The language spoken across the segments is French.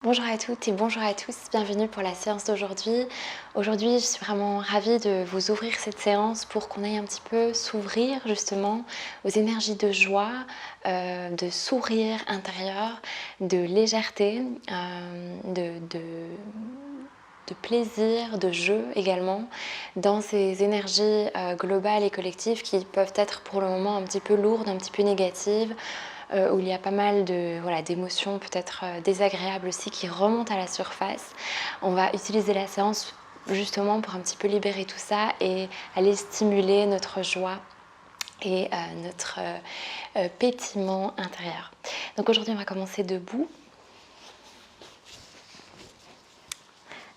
Bonjour à toutes et bonjour à tous, bienvenue pour la séance d'aujourd'hui. Aujourd'hui, je suis vraiment ravie de vous ouvrir cette séance pour qu'on aille un petit peu s'ouvrir justement aux énergies de joie, de sourire intérieur, de légèreté, de plaisir, de jeu également, dans ces énergies globales et collectives qui peuvent être pour le moment un petit peu lourdes, un petit peu négatives, où il y a pas mal d'émotions peut-être désagréables aussi qui remontent à la surface. On va utiliser la séance justement pour un petit peu libérer tout ça et aller stimuler notre joie et notre pétillement intérieur. Donc aujourd'hui, on va commencer debout.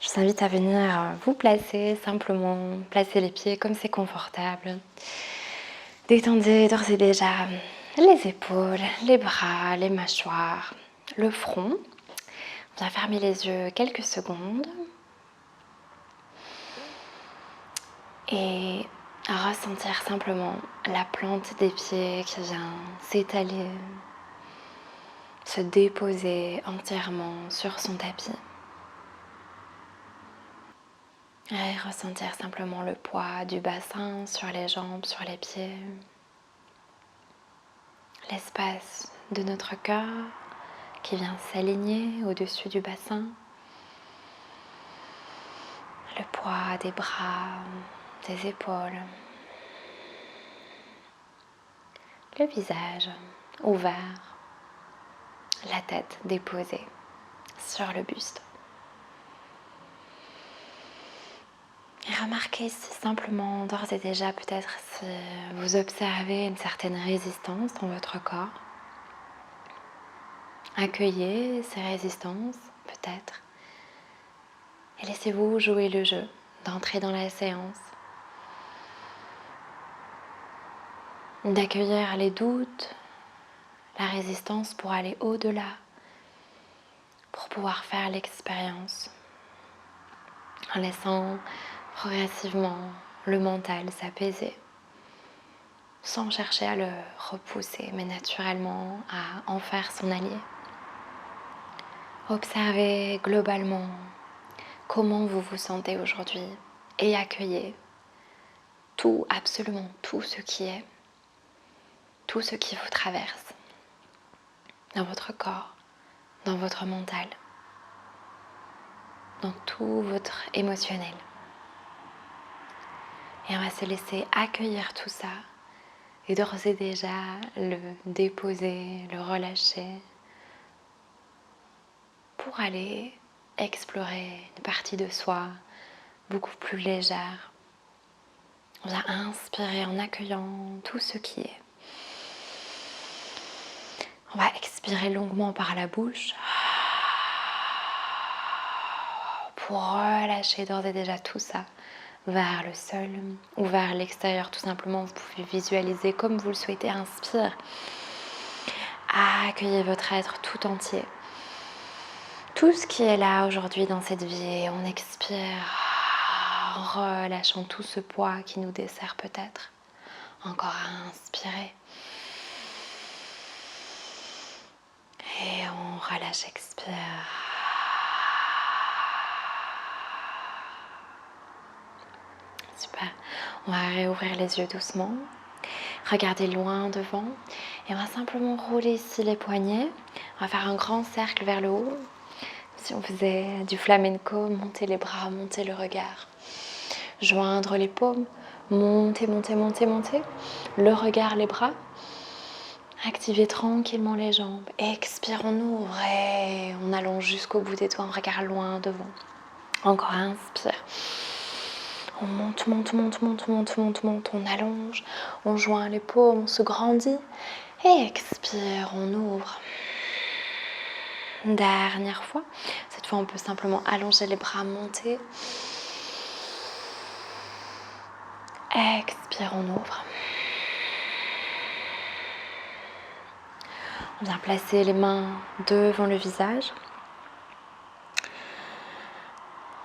Je vous invite à venir vous placer, simplement placer les pieds comme c'est confortable. Détendez d'ores et déjà les épaules, les bras, les mâchoires, le front. On va fermer les yeux quelques secondes et ressentir simplement la plante des pieds qui vient s'étaler, se déposer entièrement sur son tapis. Et ressentir simplement le poids du bassin sur les jambes, sur les pieds. L'espace de notre cœur qui vient s'aligner au-dessus du bassin. Le poids des bras, des épaules. Le visage ouvert. La tête déposée sur le buste. Et remarquez si simplement, d'ores et déjà, peut-être si vous observez une certaine résistance dans votre corps. Accueillez ces résistances, peut-être, et laissez-vous jouer le jeu d'entrer dans la séance, d'accueillir les doutes, la résistance pour aller au-delà, pour pouvoir faire l'expérience, en laissant progressivement le mental s'apaiser, sans chercher à le repousser, mais naturellement à en faire son allié. Observez globalement comment vous vous sentez aujourd'hui et accueillez tout, absolument tout ce qui est, tout ce qui vous traverse dans votre corps, dans votre mental, dans tout votre émotionnel. Et on va se laisser accueillir tout ça et d'ores et déjà le déposer, le relâcher pour aller explorer une partie de soi beaucoup plus légère. On va inspirer en accueillant tout ce qui est. On va expirer longuement par la bouche pour relâcher d'ores et déjà tout ça vers le sol ou vers l'extérieur tout simplement. Vous pouvez visualiser comme vous le souhaitez. Inspire. Accueillez votre être tout entier. Tout ce qui est là aujourd'hui dans cette vie. On expire, relâchant tout ce poids qui nous dessert peut-être. Encore à inspirer. Et on relâche, expire. Super. On va réouvrir les yeux doucement. Regardez loin devant. Et on va simplement rouler ici les poignets. On va faire un grand cercle vers le haut. Si on faisait du flamenco, monter les bras, monter le regard. Joindre les paumes. Monter, monter, monter, monter. Le regard, les bras. Activez tranquillement les jambes. Expire, on ouvre et on allonge jusqu'au bout des doigts. On regarde loin devant. Encore inspire. On monte, monte, monte, monte, monte, monte, monte. On allonge. On joint les paumes, on se grandit. Et expire, on ouvre. Dernière fois. Cette fois, on peut simplement allonger les bras, monter. Expire, on ouvre. On vient placer les mains devant le visage.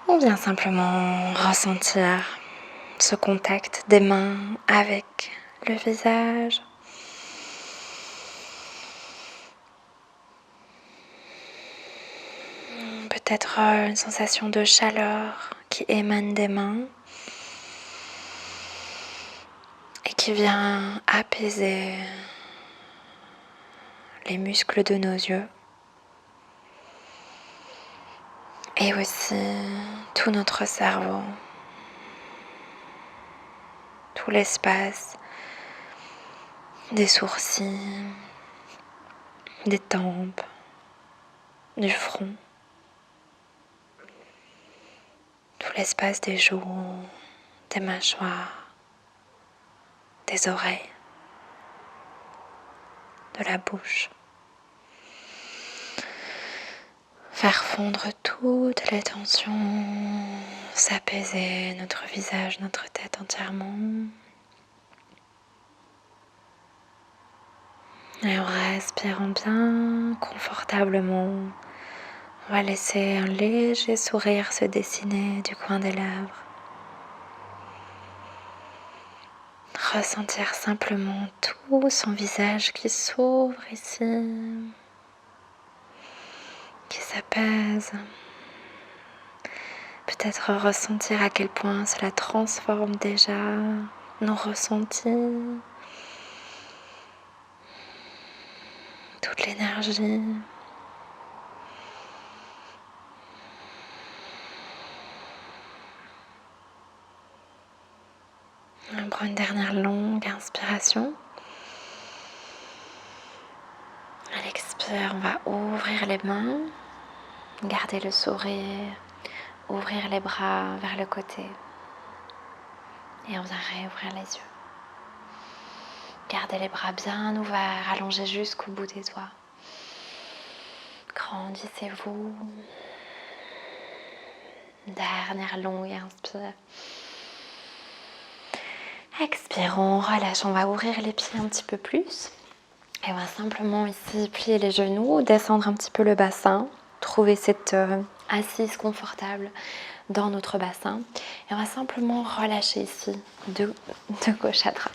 On vient simplement ressentir ce contact des mains avec le visage. peut-être une sensation de chaleur qui émane des mains et qui vient apaiser les muscles de nos yeux et aussi tout notre cerveau, tout l'espace des sourcils, des tempes, du front, tout l'espace des joues, des mâchoires, des oreilles, de la bouche. Faire fondre toutes les tensions, s'apaiser notre visage, notre tête entièrement. Et en respirant bien, confortablement, on va laisser un léger sourire se dessiner du coin des lèvres. Ressentir simplement tout son visage qui s'ouvre ici, qui s'apaise. Peut-être ressentir à quel point cela transforme déjà nos ressentis, toute l'énergie. On prend une dernière longue inspiration. À l'expire, on va ouvrir les mains, garder le sourire, ouvrir les bras vers le côté et on vient réouvrir les yeux. Gardez les bras bien ouverts, allongés jusqu'au bout des doigts. Grandissez-vous. Dernière longue inspire. Expirons, relâche. On va ouvrir les pieds un petit peu plus. Et on va simplement ici plier les genoux, descendre un petit peu le bassin. Trouver cette assise confortable dans notre bassin. Et on va simplement relâcher ici de gauche à droite.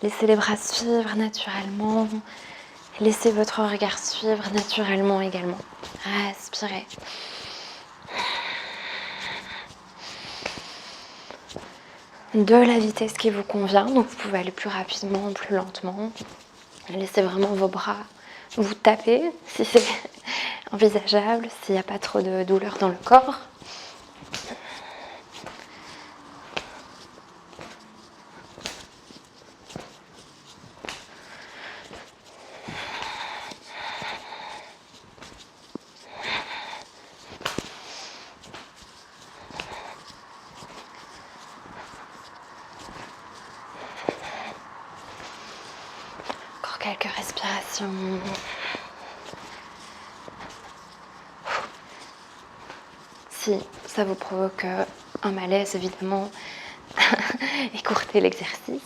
Laissez les bras suivre naturellement. Laissez votre regard suivre naturellement également. Respirez. De la vitesse qui vous convient. Donc vous pouvez aller plus rapidement, plus lentement. Laissez vraiment vos bras vous taper si c'est envisageable, s'il n'y a pas trop de douleur dans le corps. Encore quelques respirations. Si ça vous provoque un malaise, évidemment, écourtez l'exercice.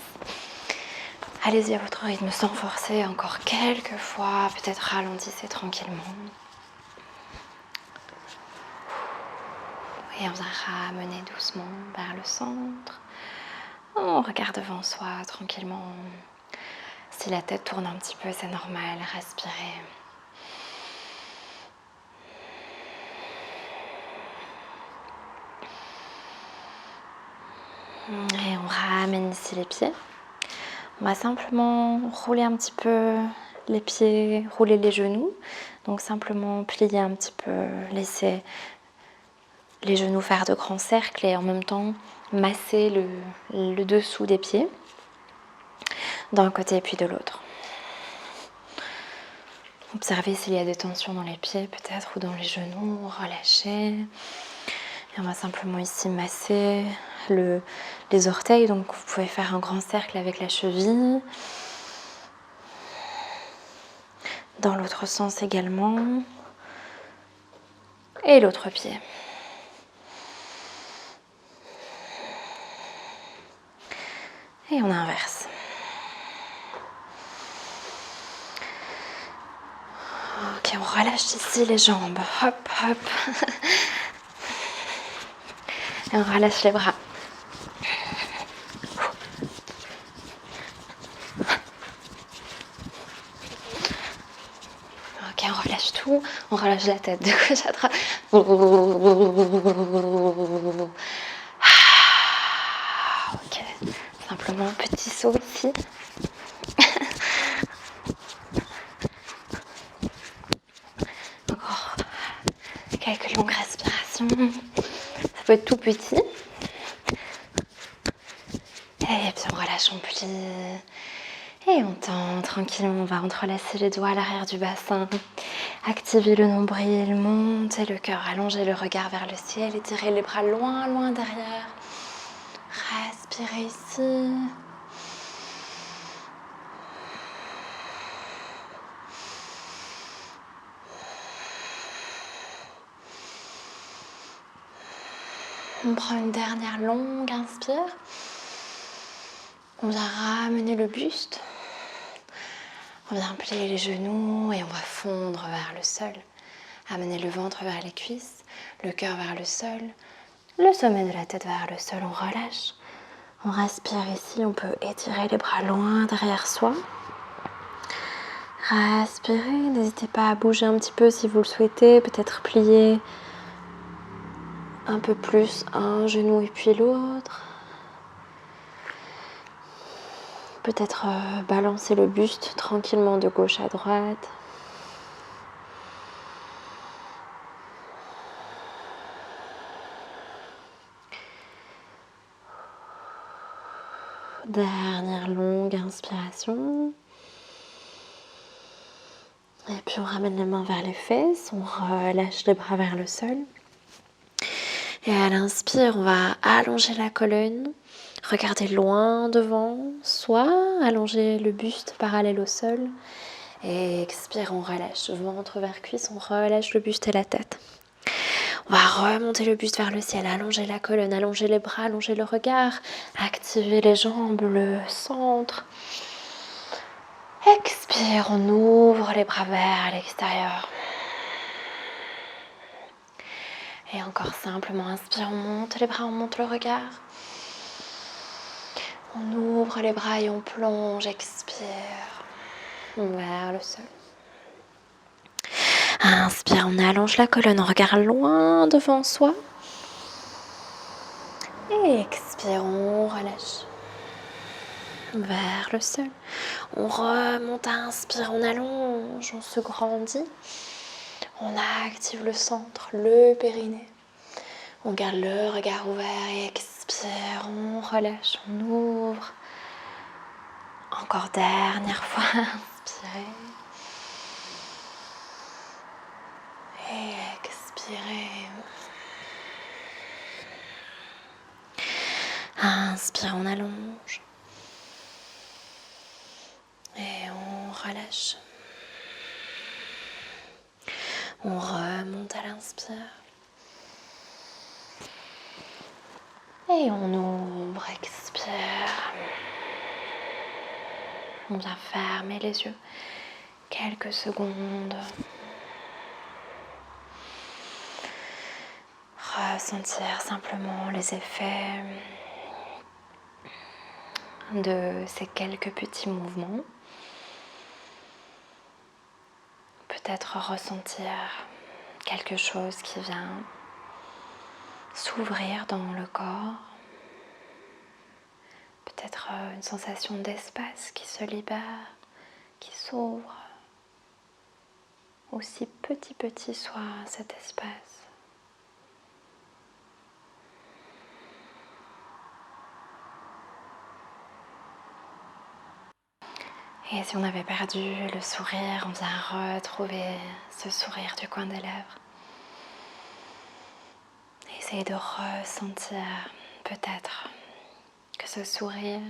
Allez-y à votre rythme sans forcer, encore quelques fois, peut-être ralentissez tranquillement. Et on vient ramener doucement vers le centre. On regarde devant soi tranquillement. Si la tête tourne un petit peu, c'est normal, respirez. Et on ramène ici les pieds. On va simplement rouler un petit peu les pieds, rouler les genoux. Donc simplement plier un petit peu, laisser les genoux faire de grands cercles et en même temps masser le dessous des pieds d'un côté et puis de l'autre. Observez s'il y a des tensions dans les pieds peut-être ou dans les genoux, relâchez. Et on va simplement ici masser les orteils, donc vous pouvez faire un grand cercle avec la cheville. Dans l'autre sens également. Et l'autre pied. Et on inverse. Ok, on relâche ici les jambes. Hop, hop. Et on relâche les bras. Ok, on relâche tout. tout, on relâche la tête de gauche à droite. Ok, simplement petit saut ici. Encore quelques longues respirations. Ça peut être tout petit. Et puis on relâche, on plie. Et on tend tranquillement, on va entrelacer les doigts à l'arrière du bassin. Activer le nombril, monter le cœur, allonger le regard vers le ciel, étirer les bras loin, loin derrière. Respirez ici. On prend une dernière longue inspire. On vient ramener le buste. On vient plier les genoux et on va fondre vers le sol. Amener le ventre vers les cuisses, le cœur vers le sol, le sommet de la tête vers le sol. On relâche. On respire ici. On peut étirer les bras loin derrière soi. Respirez. N'hésitez pas à bouger un petit peu si vous le souhaitez. Peut-être plier un peu plus un genou et puis l'autre. Peut-être balancer le buste tranquillement de gauche à droite. Dernière longue inspiration. Et puis on ramène les mains vers les fesses, on relâche les bras vers le sol. Et à l'inspire, on va allonger la colonne, regarder loin devant, soit allonger le buste parallèle au sol. Et expire, on relâche, ventre vers cuisse, on relâche le buste et la tête. On va remonter le buste vers le ciel, allonger la colonne, allonger les bras, allonger le regard, activer les jambes, le centre. Expire, on ouvre les bras vers l'extérieur. Et encore simplement, inspire, on monte les bras, on monte le regard. On ouvre les bras et on plonge, expire, vers le sol. Inspire, on allonge la colonne, on regarde loin devant soi. Et expire, on relâche, vers le sol. On remonte, inspire, on allonge, on se grandit. On active le centre, le périnée. On garde le regard ouvert et expire, on relâche, on ouvre. Encore dernière fois, inspirez. Et expirez. Inspire, on allonge. Et on relâche. On remonte à l'inspire. Et on ouvre, expire. On vient fermer les yeux quelques secondes. Ressentir simplement les effets de ces quelques petits mouvements. Peut-être ressentir quelque chose qui vient s'ouvrir dans le corps. Peut-être une sensation d'espace qui se libère, qui s'ouvre. Aussi petit soit cet espace. Et si on avait perdu le sourire, on vient retrouver ce sourire du coin des lèvres. Essayez de ressentir peut-être que ce sourire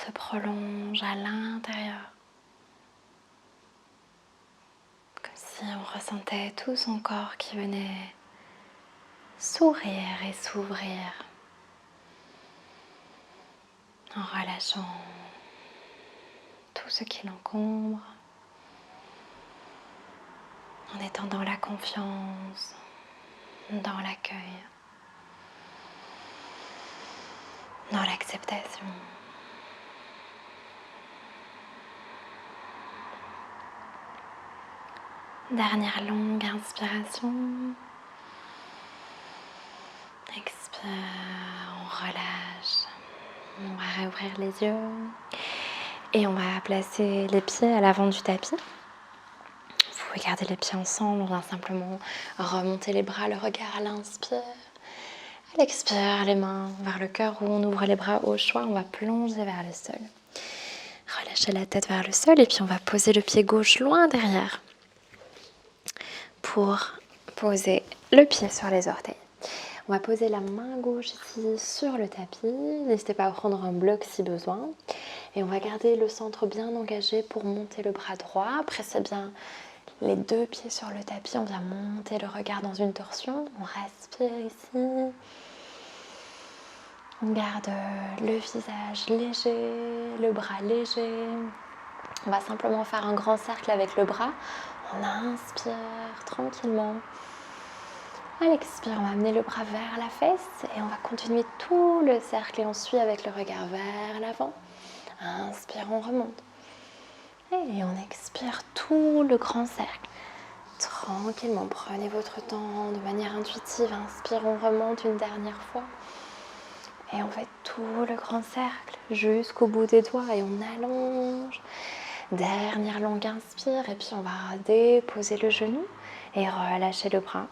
se prolonge à l'intérieur. Comme si on ressentait tout son corps qui venait sourire et s'ouvrir en relâchant tout ce qui l'encombre, en étant dans la confiance, dans l'accueil, dans l'acceptation. Dernière longue inspiration. Expire, on relâche. On va réouvrir les yeux. Et on va placer les pieds à l'avant du tapis. Vous pouvez garder les pieds ensemble. On va simplement remonter les bras, le regard à l'inspire. À l'expire, les mains vers le cœur où on ouvre les bras au choix. On va plonger vers le sol. Relâchez la tête vers le sol et puis on va poser le pied gauche loin derrière pour poser le pied sur les orteils. On va poser la main gauche ici sur le tapis. N'hésitez pas à prendre un bloc si besoin. Et on va garder le centre bien engagé pour monter le bras droit. Pressez bien les deux pieds sur le tapis. On vient monter le regard dans une torsion. On respire ici. On garde le visage léger, le bras léger. On va simplement faire un grand cercle avec le bras. On inspire tranquillement. À l'expire, on va amener le bras vers la fesse et on va continuer tout le cercle et on suit avec le regard vers l'avant. Inspire, on remonte. Et on expire tout le grand cercle. Tranquillement, prenez votre temps de manière intuitive. Inspire, on remonte une dernière fois. Et on fait tout le grand cercle jusqu'au bout des doigts et on allonge. Dernière longue inspire et puis on va déposer le genou et relâcher le bras.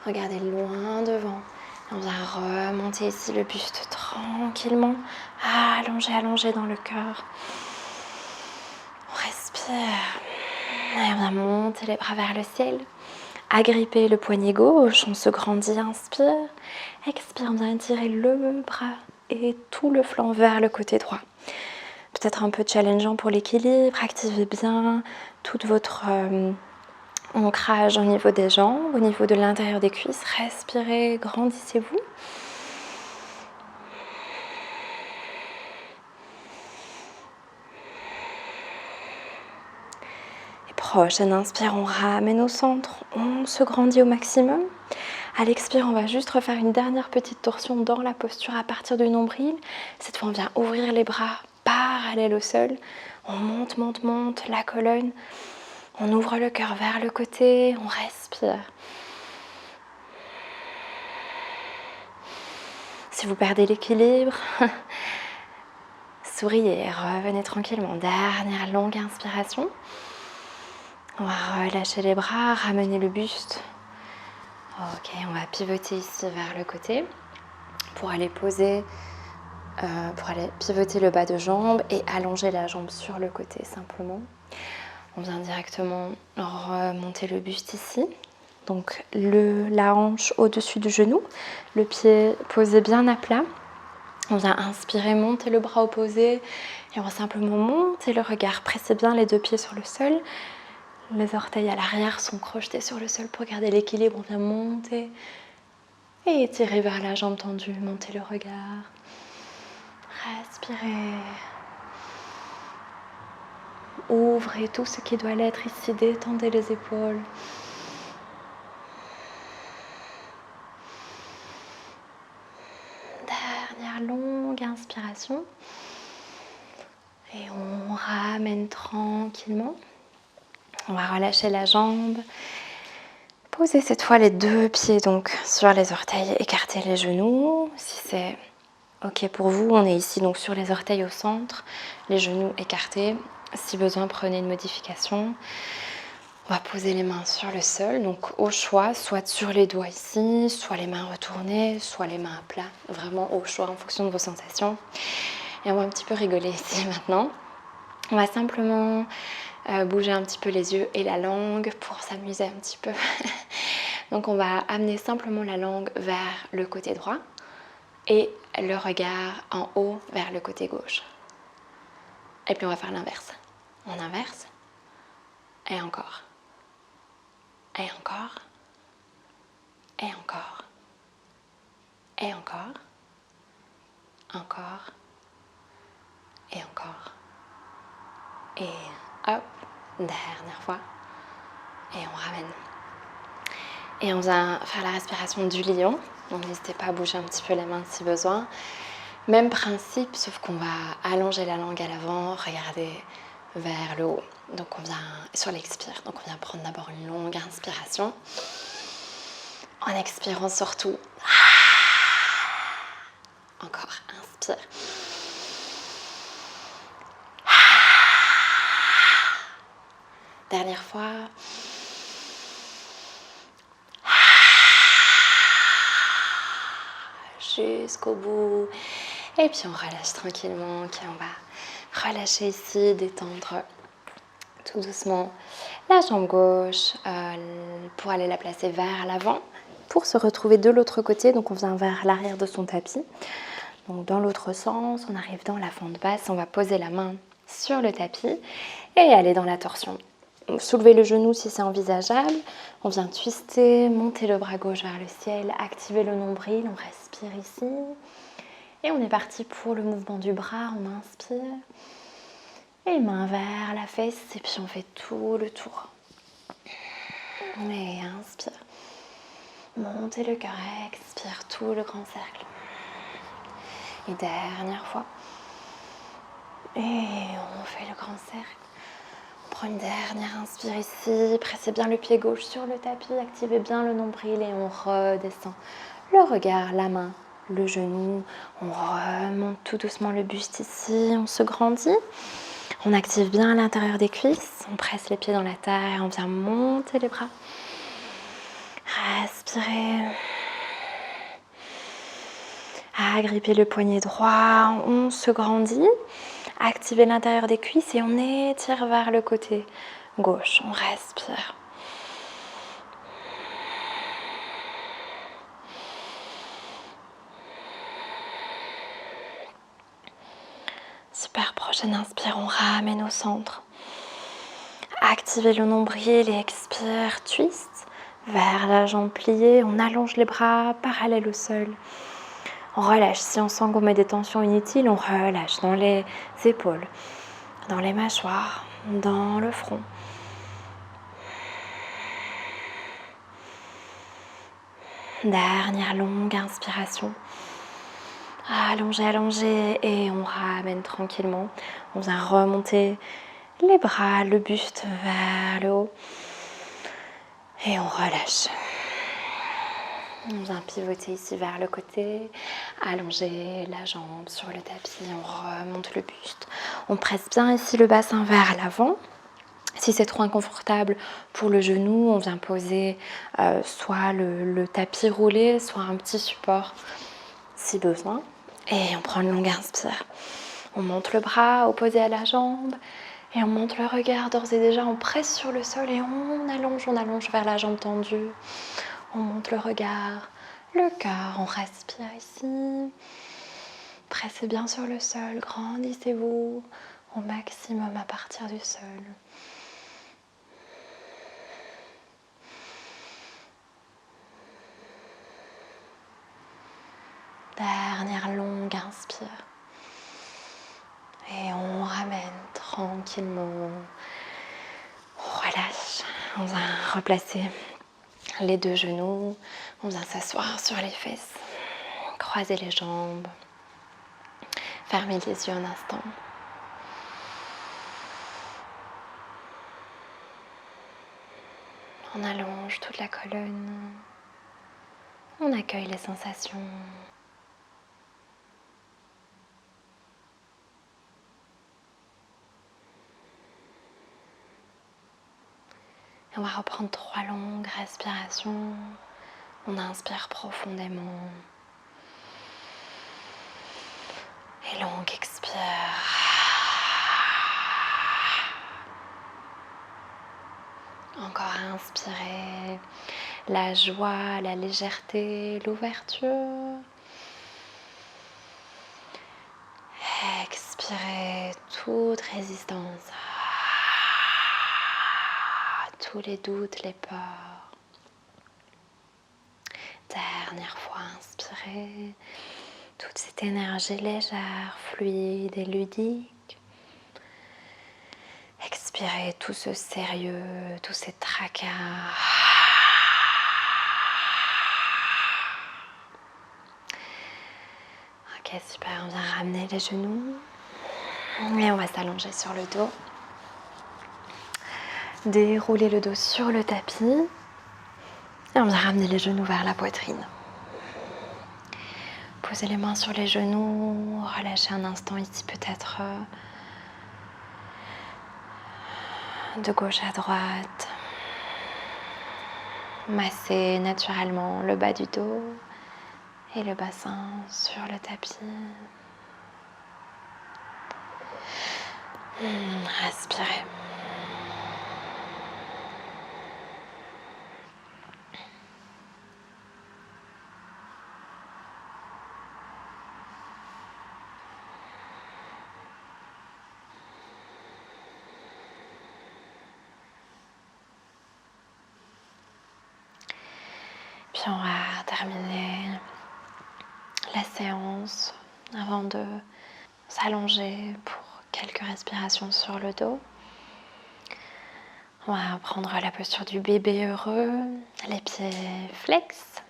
Regardez loin devant. On va remonter ici le buste tranquillement. Allonger, allonger dans le cœur. On respire. Et on va monter les bras vers le ciel. Agripper le poignet gauche. On se grandit, inspire. Expire, on vient étirer le bras et tout le flanc vers le côté droit. Peut-être un peu challengeant pour l'équilibre. Activez bien tout votre ancrage au niveau des jambes, au niveau de l'intérieur des cuisses. Respirez, grandissez-vous. Et prochaine inspire, on ramène au centre, on se grandit au maximum. À l'expire, on va juste refaire une dernière petite torsion dans la posture à partir du nombril. Cette fois, on vient ouvrir les bras parallèles au sol. On monte, monte, monte la colonne. On ouvre le cœur vers le côté, on respire. Si vous perdez l'équilibre, souriez, revenez tranquillement. Dernière longue inspiration. On va relâcher les bras, ramener le buste. Ok, on va pivoter ici vers le côté pour aller pivoter le bas de jambe et allonger la jambe sur le côté simplement. On vient directement remonter le buste ici. Donc la hanche au-dessus du genou, le pied posé bien à plat. On vient inspirer, monter le bras opposé et on va simplement monter le regard. Pressez bien les deux pieds sur le sol. Les orteils à l'arrière sont crochetés sur le sol pour garder l'équilibre. On vient monter et étirer vers la jambe tendue. Montez le regard. Respirez. Ouvrez tout ce qui doit l'être ici. Détendez les épaules. Dernière longue inspiration. Et on ramène tranquillement. On va relâcher la jambe. Posez cette fois les deux pieds donc sur les orteils. Écartez les genoux. Si c'est ok pour vous, on est ici donc sur les orteils au centre. Les genoux écartés. Si besoin, prenez une modification. On va poser les mains sur le sol, donc au choix, soit sur les doigts ici, soit les mains retournées, soit les mains à plat, vraiment au choix en fonction de vos sensations. Et on va un petit peu rigoler ici maintenant. On va simplement bouger un petit peu les yeux et la langue pour s'amuser un petit peu. Donc on va amener simplement la langue vers le côté droit et le regard en haut vers le côté gauche. Et puis on va faire l'inverse. On inverse et encore. Et encore, et encore, et encore, encore, et encore. Et hop, dernière fois. Et on ramène. Et on vient faire la respiration du lion. Donc n'hésitez pas à bouger un petit peu les mains si besoin. Même principe, sauf qu'on va allonger la langue à l'avant. Regardez vers le haut. Donc on vient sur l'expire. Donc on vient prendre d'abord une longue inspiration. En expirant surtout. Encore, inspire. Dernière fois. Jusqu'au bout. Et puis on relâche tranquillement. Okay, on va relâcher ici, détendre tout doucement la jambe gauche pour aller la placer vers l'avant. Pour se retrouver de l'autre côté, donc on vient vers l'arrière de son tapis. Donc dans l'autre sens, on arrive dans la fente basse, on va poser la main sur le tapis et aller dans la torsion. Soulevez le genou si c'est envisageable. On vient twister, monter le bras gauche vers le ciel, activer le nombril, on respire ici. Et on est parti pour le mouvement du bras, on inspire. Et main vers la fesse et puis on fait tout le tour. Et inspire. Montez le cœur, expire tout le grand cercle. Et dernière fois. Et on fait le grand cercle. On prend une dernière inspire ici. Pressez bien le pied gauche sur le tapis. Activez bien le nombril et on redescend. Le regard, la main, le genou. On remonte tout doucement le buste ici. On se grandit. On active bien à l'intérieur des cuisses. On presse les pieds dans la terre et on vient monter les bras. Respirez. Agrippez le poignet droit, on se grandit. Activez l'intérieur des cuisses et on étire vers le côté gauche. On respire. Super, prochaine inspire, on ramène au centre. Activez le nombril et expire, twist. Vers la jambe pliée, on allonge les bras parallèles au sol. On relâche, si on sent qu'on met des tensions inutiles, on relâche dans les épaules, dans les mâchoires, dans le front. Dernière longue inspiration. Allongez, allongez et on ramène tranquillement. On vient remonter les bras, le buste vers le haut et on relâche. On vient pivoter ici vers le côté, allonger la jambe sur le tapis, on remonte le buste. On presse bien ici le bassin vers l'avant. Si c'est trop inconfortable pour le genou, on vient poser soit le tapis roulé, soit un petit support si besoin. Et on prend une longue inspire. On monte le bras opposé à la jambe et on monte le regard d'ores et déjà. On presse sur le sol et on allonge vers la jambe tendue. On monte le regard, le cœur, on respire ici. Pressez bien sur le sol, grandissez-vous au maximum à partir du sol. Dernière longue inspire. Et on ramène tranquillement. On relâche. On vient replacer les deux genoux. On vient s'asseoir sur les fesses. Croiser les jambes. Fermez les yeux un instant. On allonge toute la colonne. On accueille les sensations. Et on va reprendre 3 longues respirations. On inspire profondément. Et longue expire. Encore inspirer. La joie, la légèreté, l'ouverture. Expirez toute résistance. Tous les doutes, les peurs. Dernière fois, inspirez toute cette énergie légère, fluide et ludique. Expirez tout ce sérieux, tous ces tracas. Ok, super, on vient ramener les genoux et on va s'allonger sur le dos. Déroulez le dos sur le tapis. Et on vient ramener les genoux vers la poitrine. Posez les mains sur les genoux. Relâchez un instant ici peut-être de gauche à droite. Massez naturellement le bas du dos et le bassin sur le tapis. Respirez. Puis on va terminer la séance avant de s'allonger pour quelques respirations sur le dos. On va prendre la posture du bébé heureux, les pieds flex.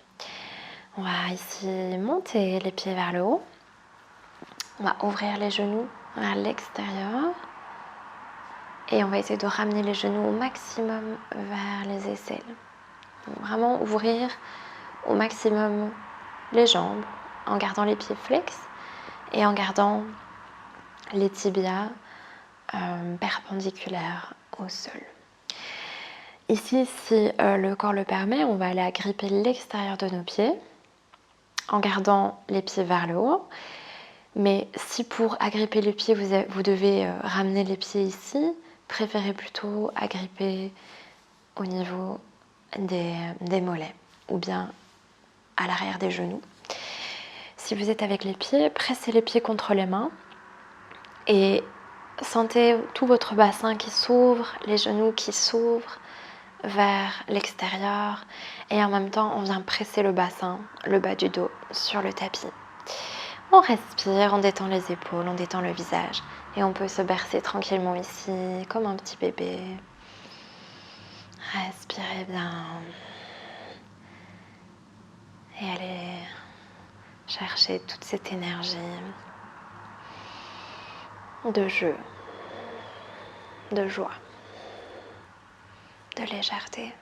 On va ici monter les pieds vers le haut. On va ouvrir les genoux vers l'extérieur. Et on va essayer de ramener les genoux au maximum vers les aisselles. Donc vraiment ouvrir au maximum les jambes en gardant les pieds flex et en gardant les tibias perpendiculaires au sol. Ici, si le corps le permet, on va aller agripper l'extérieur de nos pieds en gardant les pieds vers le haut. Mais si pour agripper les pieds, vous devez ramener les pieds ici, préférez plutôt agripper au niveau des mollets ou bien à l'arrière des genoux. Si vous êtes avec les pieds, pressez les pieds contre les mains et sentez tout votre bassin qui s'ouvre, les genoux qui s'ouvrent vers l'extérieur et en même temps on vient presser le bassin, le bas du dos sur le tapis. On respire, on détend les épaules, on détend le visage et on peut se bercer tranquillement ici comme un petit bébé. Respirez bien et allez chercher toute cette énergie de jeu, de joie, de légèreté,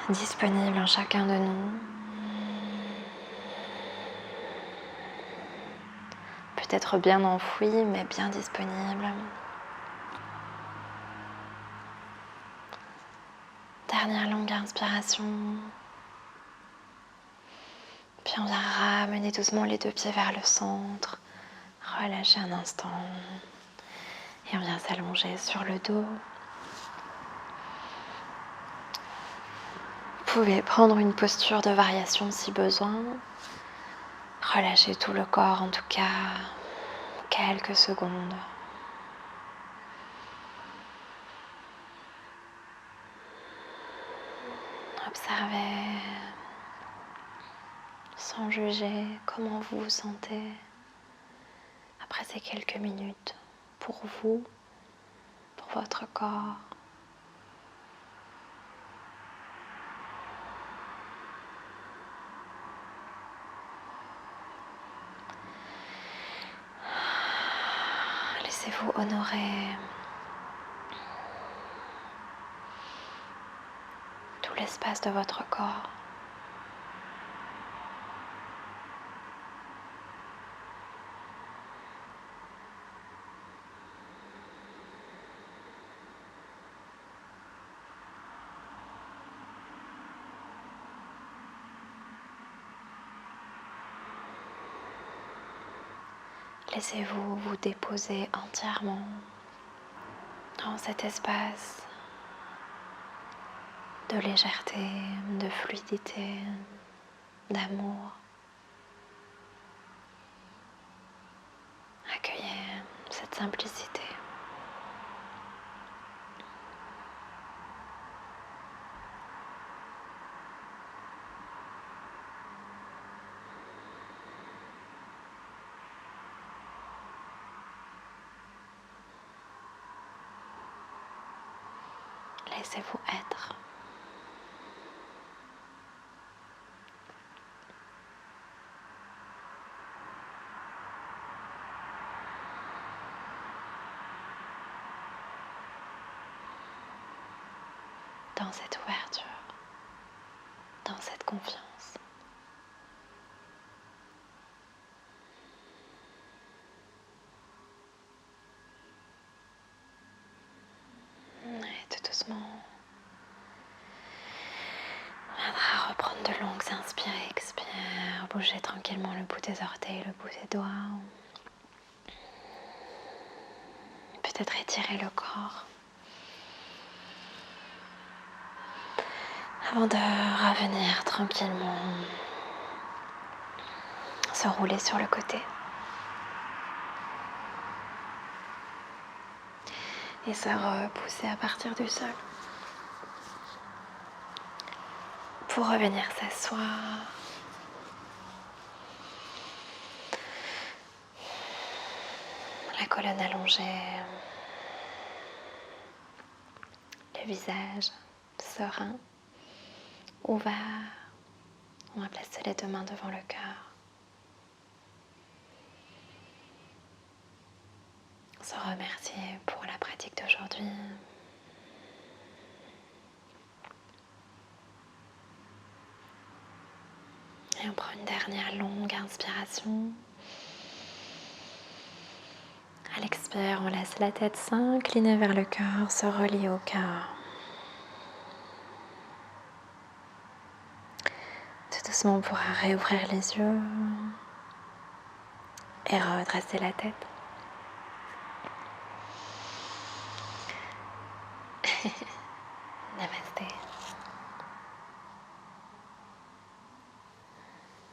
disponible en chacun de nous. Peut-être bien enfoui, mais bien disponible. Dernière longue inspiration. Puis on vient ramener doucement les deux pieds vers le centre. Relâchez un instant. Et on vient s'allonger sur le dos. Vous pouvez prendre une posture de variation si besoin. Relâchez tout le corps, en tout cas quelques secondes. Observez sans juger comment vous vous sentez après ces quelques minutes pour vous, pour votre corps. Laissez-vous honorer tout l'espace de votre corps. Laissez-vous vous déposer entièrement dans cet espace de légèreté, de fluidité, d'amour. Accueillez cette simplicité. Laissez-vous être. dans cette ouverture, dans cette confiance. Et tout doucement, on viendra reprendre de longues inspires et expires, bouger tranquillement le bout des orteils, le bout des doigts. Peut-être étirer le corps. Avant de revenir tranquillement, se rouler sur le côté. Et se repousser à partir du sol. Pour revenir s'asseoir. La colonne allongée. Le visage serein, ouvert. On va placer les deux mains devant le cœur. Se remercier pour la pratique d'aujourd'hui. Et on prend une dernière longue inspiration. À l'expire, on laisse la tête s'incliner vers le cœur, se relier au cœur. Tout doucement, on pourra réouvrir les yeux et redresser la tête.